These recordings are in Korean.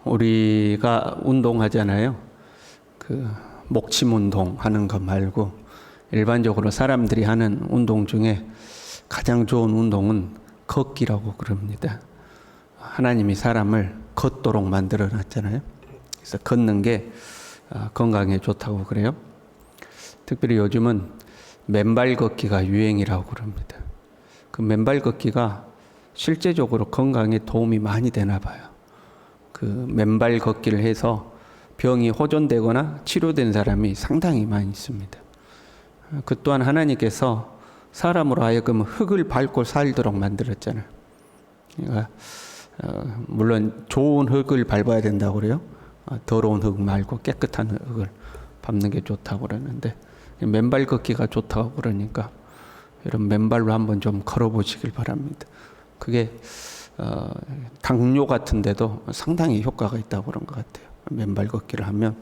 우리가 운동하잖아요. 그 목침 운동 하는 것 말고 일반적으로 사람들이 하는 운동 중에 가장 좋은 운동은 걷기라고 그럽니다. 하나님이 사람을 걷도록 만들어 놨잖아요. 그래서 걷는 게 건강에 좋다고 그래요. 특별히 요즘은 맨발 걷기가 유행이라고 그럽니다. 그 맨발 걷기가 실제적으로 건강에 도움이 많이 되나 봐요. 그 맨발 걷기를 해서 병이 호전되거나 치료된 사람이 상당히 많이 있습니다. 그 또한 하나님께서 사람으로 하여금 흙을 밟고 살도록 만들었잖아요. 그러니까 물론 좋은 흙을 밟아야 된다고 그래요. 더러운 흙 말고 깨끗한 흙을 밟는 게 좋다고 그러는데 맨발 걷기가 좋다고 그러니까 이런 맨발로 한번 좀 걸어보시길 바랍니다. 그게 당뇨 같은데도 상당히 효과가 있다고 그런 것 같아요. 맨발 걷기를 하면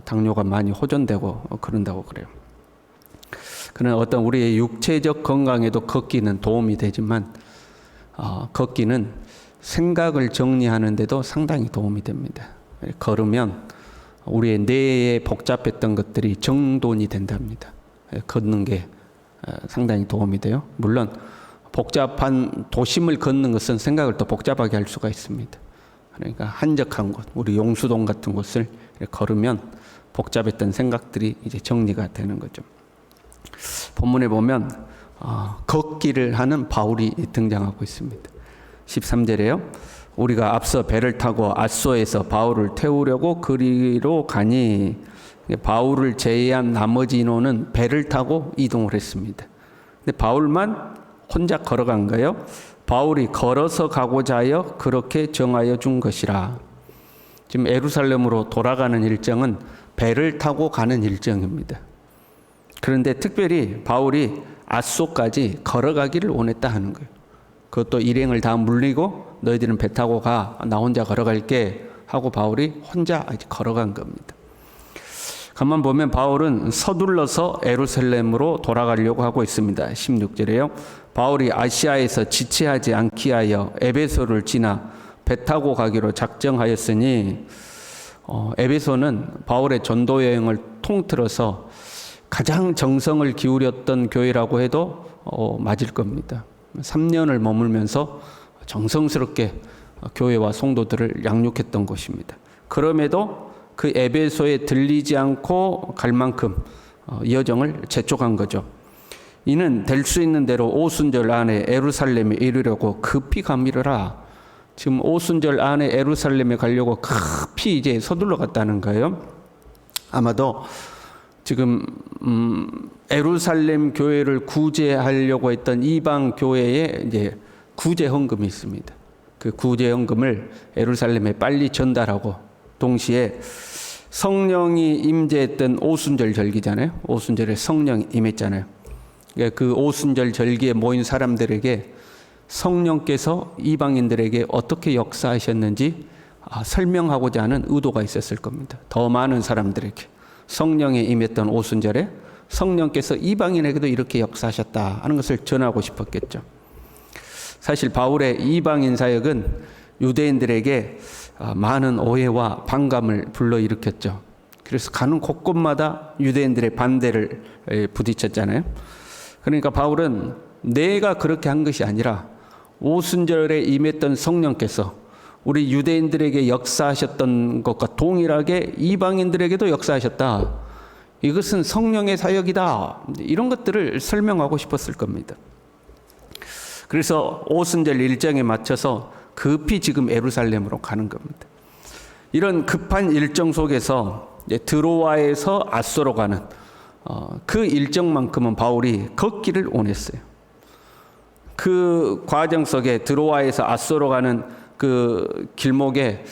당뇨가 많이 호전되고 그런다고 그래요. 그러나 어떤 우리의 육체적 건강에도 걷기는 도움이 되지만 걷기는 생각을 정리하는 데도 상당히 도움이 됩니다. 걸으면 우리의 뇌에 복잡했던 것들이 정돈이 된답니다. 걷는 게 상당히 도움이 돼요. 물론 복잡한 도심을 걷는 것은 생각을 더 복잡하게 할 수가 있습니다. 그러니까 한적한 곳, 우리 용수동 같은 곳을 걸으면 복잡했던 생각들이 이제 정리가 되는 거죠. 본문에 보면 걷기를 하는 바울이 등장하고 있습니다. 13절에요. 우리가 앞서 배를 타고 앗소에서 바울을 태우려고 그리로 가니, 바울을 제외한 나머지 인원은 배를 타고 이동을 했습니다. 근데 바울만 혼자 걸어간 거예요. 바울이 걸어서 가고자 하여 그렇게 정하여 준 것이라. 지금 예루살렘으로 돌아가는 일정은 배를 타고 가는 일정입니다. 그런데 특별히 바울이 앗소까지 걸어가기를 원했다 하는 거예요. 그것도 일행을 다 물리고 너희들은 배 타고 가, 나 혼자 걸어갈게 하고 바울이 혼자 걸어간 겁니다. 가만 보면 바울은 서둘러서 예루살렘으로 돌아가려고 하고 있습니다. 16절에요. 바울이 아시아에서 지체하지 않기 하여 에베소를 지나 배 타고 가기로 작정하였으니, 에베소는 바울의 전도 여행을 통틀어서 가장 정성을 기울였던 교회라고 해도 맞을 겁니다. 3년을 머물면서 정성스럽게 교회와 성도들을 양육했던 곳입니다. 그럼에도 그 에베소에 들리지 않고 갈 만큼 이 여정을 재촉한 거죠. 이는 될 수 있는 대로 오순절 안에 예루살렘에 이르려고 급히 가미르라. 지금 오순절 안에 예루살렘에 가려고 급히 이제 서둘러 갔다는 거예요. 아마도 지금 예루살렘 교회를 구제하려고 했던 이방 교회에 이제 구제 헌금이 있습니다. 그 구제 헌금을 예루살렘에 빨리 전달하고, 동시에 성령이 임재했던 오순절 절기잖아요. 오순절에 성령이 임했잖아요. 그 오순절 절기에 모인 사람들에게 성령께서 이방인들에게 어떻게 역사하셨는지 설명하고자 하는 의도가 있었을 겁니다. 더 많은 사람들에게 성령이 임했던 오순절에 성령께서 이방인에게도 이렇게 역사하셨다 하는 것을 전하고 싶었겠죠. 사실 바울의 이방인 사역은 유대인들에게 많은 오해와 반감을 불러일으켰죠. 그래서 가는 곳곳마다 유대인들의 반대를 부딪혔잖아요. 그러니까 바울은 내가 그렇게 한 것이 아니라 오순절에 임했던 성령께서 우리 유대인들에게 역사하셨던 것과 동일하게 이방인들에게도 역사하셨다. 이것은 성령의 사역이다. 이런 것들을 설명하고 싶었을 겁니다. 그래서 오순절 일정에 맞춰서 급히 지금 예루살렘으로 가는 겁니다. 이런 급한 일정 속에서 드로아에서 앗소로 가는 그 일정만큼은 바울이 걷기를 원했어요. 그 과정 속에 드로아에서 앗소로 가는 그 길목에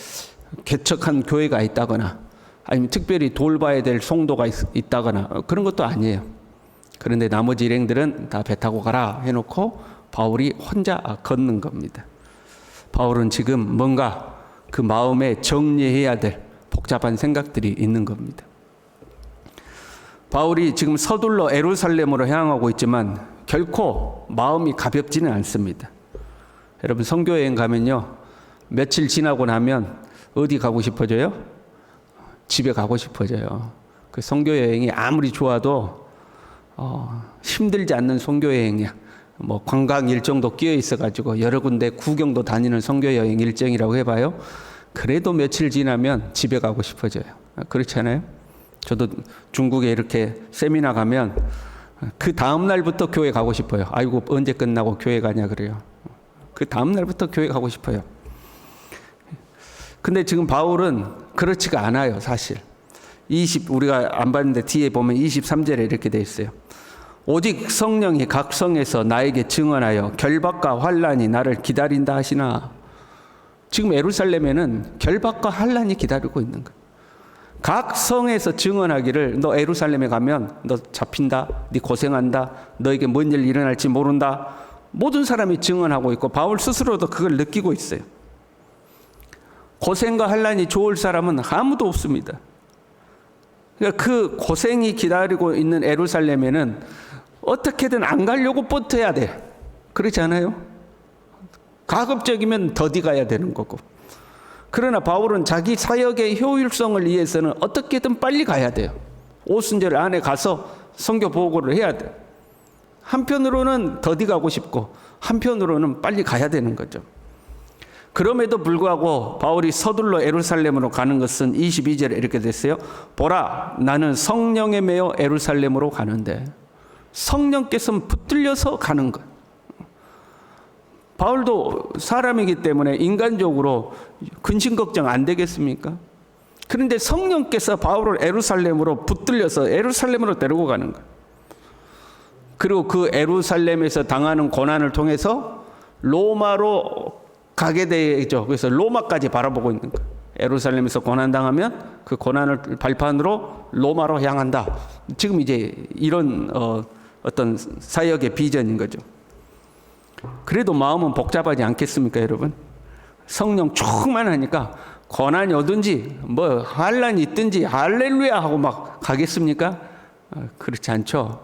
개척한 교회가 있다거나 아니면 특별히 돌봐야 될 성도가 있다거나 그런 것도 아니에요. 그런데 나머지 일행들은 다 배 타고 가라 해놓고 바울이 혼자 걷는 겁니다. 바울은 지금 뭔가 그 마음에 정리해야 될 복잡한 생각들이 있는 겁니다. 바울이 지금 서둘러 예루살렘으로 향하고 있지만 결코 마음이 가볍지는 않습니다. 여러분 선교여행 가면요, 며칠 지나고 나면 어디 가고 싶어져요? 집에 가고 싶어져요. 그 선교 여행이 아무리 좋아도 힘들지 않는 선교 여행이야. 뭐 관광 일정도 끼어 있어가지고 여러 군데 구경도 다니는 선교 여행 일정이라고 해봐요. 그래도 며칠 지나면 집에 가고 싶어져요. 그렇지 않아요? 저도 중국에 이렇게 세미나 가면 그 다음 날부터 교회 가고 싶어요. 아이고 언제 끝나고 교회 가냐 그래요. 그 다음 날부터 교회 가고 싶어요. 근데 지금 바울은 그렇지가 않아요, 사실. 우리가 안 봤는데 뒤에 보면 23절에 이렇게 돼 있어요. 오직 성령이 각 성에서 나에게 증언하여 결박과 환난이 나를 기다린다 하시나. 지금 예루살렘에는 결박과 환난이 기다리고 있는 거예요. 각 성에서 증언하기를 너 예루살렘에 가면 너 잡힌다, 네 고생한다, 너에게 뭔 일 일어날지 모른다. 모든 사람이 증언하고 있고 바울 스스로도 그걸 느끼고 있어요. 고생과 환난이 좋을 사람은 아무도 없습니다. 그러니까 그 고생이 기다리고 있는 예루살렘에는 어떻게든 안 가려고 버텨야 돼. 그렇지 않아요? 가급적이면 더디 가야 되는 거고. 그러나 바울은 자기 사역의 효율성을 위해서는 어떻게든 빨리 가야 돼요. 오순절 안에 가서 선교 보고를 해야 돼요. 한편으로는 더디 가고 싶고 한편으로는 빨리 가야 되는 거죠. 그럼에도 불구하고 바울이 서둘러 예루살렘으로 가는 것은 22절에 이렇게 됐어요. 보라, 나는 성령에 매여 예루살렘으로 가는데. 성령께서 붙들려서 가는 것. 바울도 사람이기 때문에 인간적으로 근심 걱정 안 되겠습니까? 그런데 성령께서 바울을 예루살렘으로 붙들려서 예루살렘으로 데리고 가는 거예요. 그리고 그 예루살렘에서 당하는 고난을 통해서 로마로 가게 되죠. 그래서 로마까지 바라보고 있는 거예요. 예루살렘에서 고난당하면 그 고난을 발판으로 로마로 향한다. 지금 이제 이런 어떤 사역의 비전인 거죠. 그래도 마음은 복잡하지 않겠습니까, 여러분? 성령 충만하니까 고난이 오든지 뭐 환난이 있든지 할렐루야 하고 막 가겠습니까? 그렇지 않죠.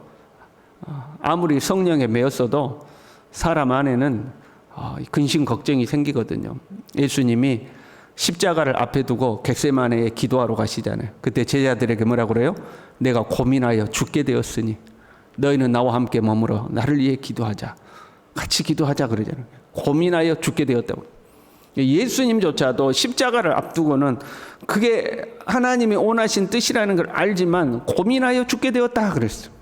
아무리 성령에 매였어도 사람 안에는 근심 걱정이 생기거든요. 예수님이 십자가를 앞에 두고 겟세마네에 기도하러 가시잖아요. 그때 제자들에게 뭐라고 그래요? 내가 고민하여 죽게 되었으니 너희는 나와 함께 머물어 나를 위해 기도하자. 같이 기도하자 그러잖아요. 고민하여 죽게 되었다고. 예수님조차도 십자가를 앞두고는 그게 하나님이 원하신 뜻이라는 걸 알지만 고민하여 죽게 되었다 그랬어요.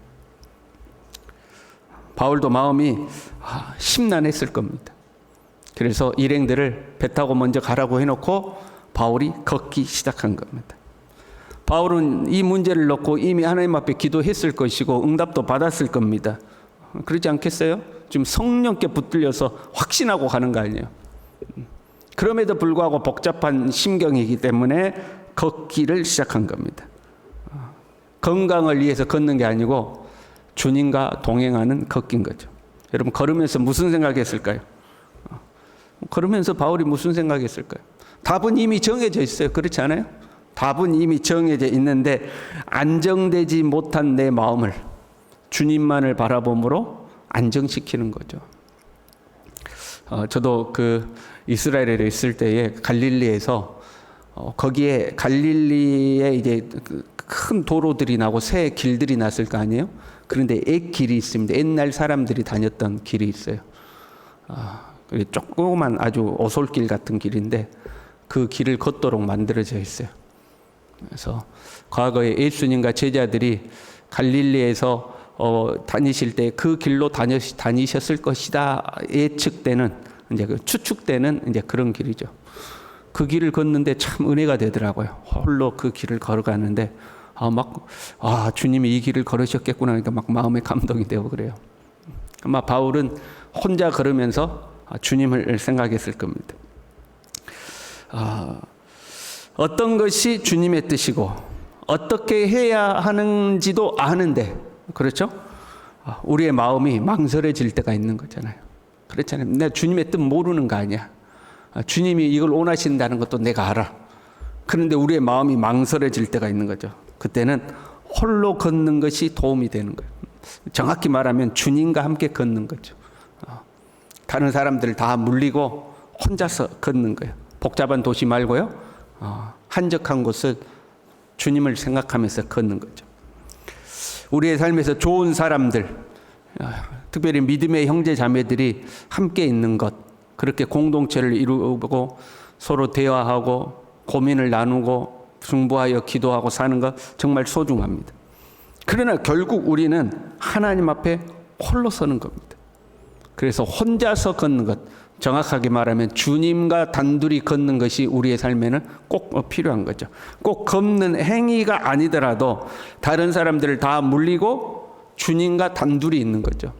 바울도 마음이 심란했을 겁니다. 그래서 일행들을 배 타고 먼저 가라고 해놓고 바울이 걷기 시작한 겁니다. 바울은 이 문제를 놓고 이미 하나님 앞에 기도했을 것이고 응답도 받았을 겁니다. 그렇지 않겠어요? 지금 성령께 붙들려서 확신하고 가는 거 아니에요. 그럼에도 불구하고 복잡한 심경이기 때문에 걷기를 시작한 겁니다. 건강을 위해서 걷는 게 아니고 주님과 동행하는 걷기인 거죠. 여러분 걸으면서 무슨 생각했을까요? 걸으면서 바울이 무슨 생각했을까요? 답은 이미 정해져 있어요. 그렇지 않아요? 답은 이미 정해져 있는데 안정되지 못한 내 마음을 주님만을 바라봄으로 안정시키는 거죠. 저도 그 이스라엘에 있을 때에 갈릴리에서 거기에 갈릴리에 이제 큰 도로들이 나고 새 길들이 났을 거 아니에요? 그런데 옛길이 있습니다. 옛날 사람들이 다녔던 길이 있어요. 조그만 아주 오솔길 같은 길인데 그 길을 걷도록 만들어져 있어요. 그래서 과거에 예수님과 제자들이 갈릴리에서 다니실 때 그 길로 다니셨을 것이다 예측되는 이제 추측되는 이제 그런 길이죠. 그 길을 걷는데 참 은혜가 되더라고요. 홀로 그 길을 걸어가는데 주님이 이 길을 걸으셨겠구나 하니까 막 마음에 감동이 되고 그래요. 아마 바울은 혼자 걸으면서 주님을 생각했을 겁니다. 어떤 것이 주님의 뜻이고 어떻게 해야 하는지도 아는데, 그렇죠? 우리의 마음이 망설여질 때가 있는 거잖아요. 그렇잖아요. 내가 주님의 뜻 모르는 거 아니야. 주님이 이걸 원하신다는 것도 내가 알아. 그런데 우리의 마음이 망설여질 때가 있는 거죠. 그때는 홀로 걷는 것이 도움이 되는 거예요. 정확히 말하면 주님과 함께 걷는 거죠. 다른 사람들 다 물리고 혼자서 걷는 거예요. 복잡한 도시 말고요. 한적한 곳을 주님을 생각하면서 걷는 거죠. 우리의 삶에서 좋은 사람들, 특별히 믿음의 형제 자매들이 함께 있는 것, 그렇게 공동체를 이루고 서로 대화하고 고민을 나누고 중보하여 기도하고 사는 것 정말 소중합니다. 그러나 결국 우리는 하나님 앞에 홀로 서는 겁니다. 그래서 혼자서 걷는 것, 정확하게 말하면 주님과 단둘이 걷는 것이 우리의 삶에는 꼭 필요한 거죠. 꼭 걷는 행위가 아니더라도 다른 사람들을 다 물리고 주님과 단둘이 있는 거죠.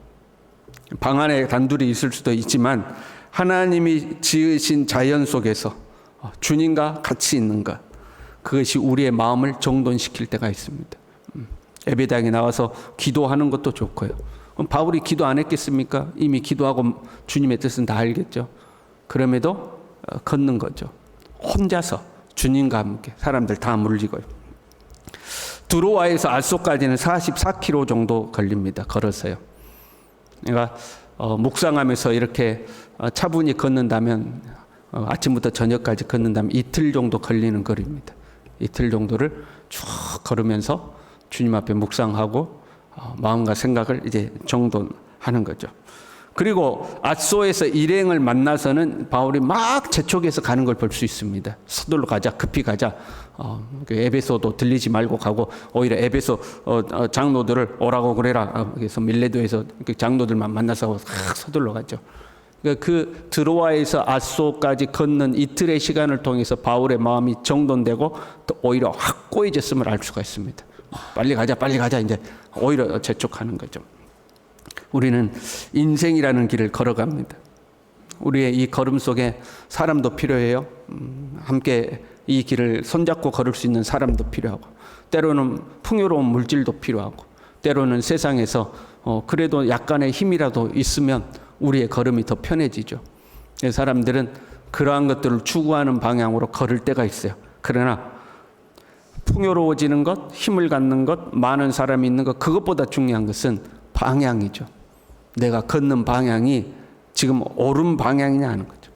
방 안에 단둘이 있을 수도 있지만 하나님이 지으신 자연 속에서 주님과 같이 있는 것, 그것이 우리의 마음을 정돈시킬 때가 있습니다. 예배당에 나와서 기도하는 것도 좋고요. 그럼 바울이 기도 안 했겠습니까? 이미 기도하고 주님의 뜻은 다 알겠죠. 그럼에도 걷는 거죠. 혼자서 주님과 함께 사람들 다 물리고요. 드로아에서 아소까지는 44km 정도 걸립니다. 걸어서요. 내가 묵상하면서 이렇게 차분히 걷는다면 아침부터 저녁까지 걷는다면 이틀 정도 걸리는 거리입니다. 이틀 정도를 쭉 걸으면서 주님 앞에 묵상하고 마음과 생각을 이제 정돈하는 거죠. 그리고 아소에서 일행을 만나서는 바울이 막 재촉해서 가는 걸 볼 수 있습니다. 서둘러 가자, 급히 가자. 에베소도 들리지 말고 가고 오히려 에베소 장로들을 오라고 그래라. 그래서 밀레도에서 장로들만 만나서 서둘러 가죠. 그 드로아에서 아소까지 걷는 이틀의 시간을 통해서 바울의 마음이 정돈되고 또 오히려 확고해졌음을 알 수가 있습니다. 빨리 가자 이제 오히려 재촉하는 거죠. 우리는 인생이라는 길을 걸어갑니다. 우리의 이 걸음 속에 사람도 필요해요. 함께 이 길을 손잡고 걸을 수 있는 사람도 필요하고, 때로는 풍요로운 물질도 필요하고, 때로는 세상에서 그래도 약간의 힘이라도 있으면 우리의 걸음이 더 편해지죠. 사람들은 그러한 것들을 추구하는 방향으로 걸을 때가 있어요. 그러나 풍요로워지는 것, 힘을 갖는 것, 많은 사람이 있는 것, 그것보다 중요한 것은 방향이죠. 내가 걷는 방향이 지금 옳은 방향이냐 하는 거죠.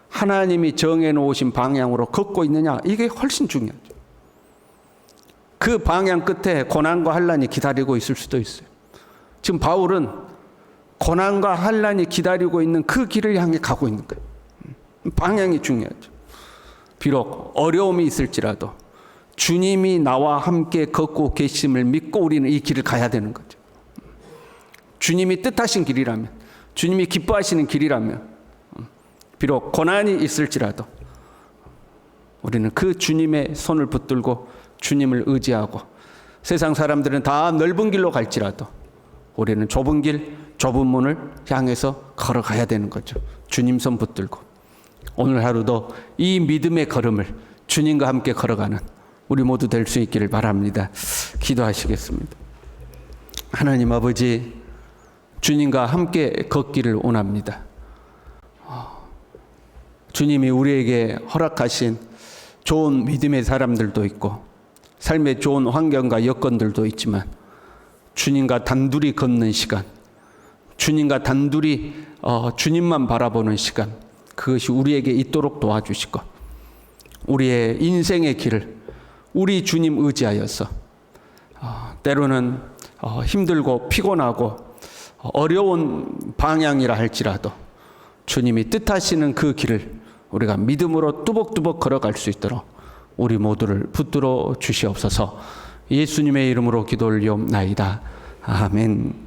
하나님이 정해놓으신 방향으로 걷고 있느냐, 이게 훨씬 중요하죠. 그 방향 끝에 고난과 환난이 기다리고 있을 수도 있어요. 지금 바울은 고난과 환난이 기다리고 있는 그 길을 향해 가고 있는 거예요. 방향이 중요하죠. 비록 어려움이 있을지라도 주님이 나와 함께 걷고 계심을 믿고 우리는 이 길을 가야 되는 거죠. 주님이 뜻하신 길이라면, 주님이 기뻐하시는 길이라면, 비록 고난이 있을지라도 우리는 그 주님의 손을 붙들고 주님을 의지하고, 세상 사람들은 다 넓은 길로 갈지라도 우리는 좁은 길, 좁은 문을 향해서 걸어가야 되는 거죠. 주님 손 붙들고. 오늘 하루도 이 믿음의 걸음을 주님과 함께 걸어가는 우리 모두 될 수 있기를 바랍니다. 기도하시겠습니다. 하나님 아버지, 주님과 함께 걷기를 원합니다. 주님이 우리에게 허락하신 좋은 믿음의 사람들도 있고 삶의 좋은 환경과 여건들도 있지만 주님과 단둘이 걷는 시간, 주님과 단둘이 주님만 바라보는 시간, 그것이 우리에게 있도록 도와주시고 우리의 인생의 길을 우리 주님 의지하여서 때로는 힘들고 피곤하고 어려운 방향이라 할지라도 주님이 뜻하시는 그 길을 우리가 믿음으로 뚜벅뚜벅 걸어갈 수 있도록 우리 모두를 붙들어 주시옵소서. 예수님의 이름으로 기도 올리옵나이다. 아멘.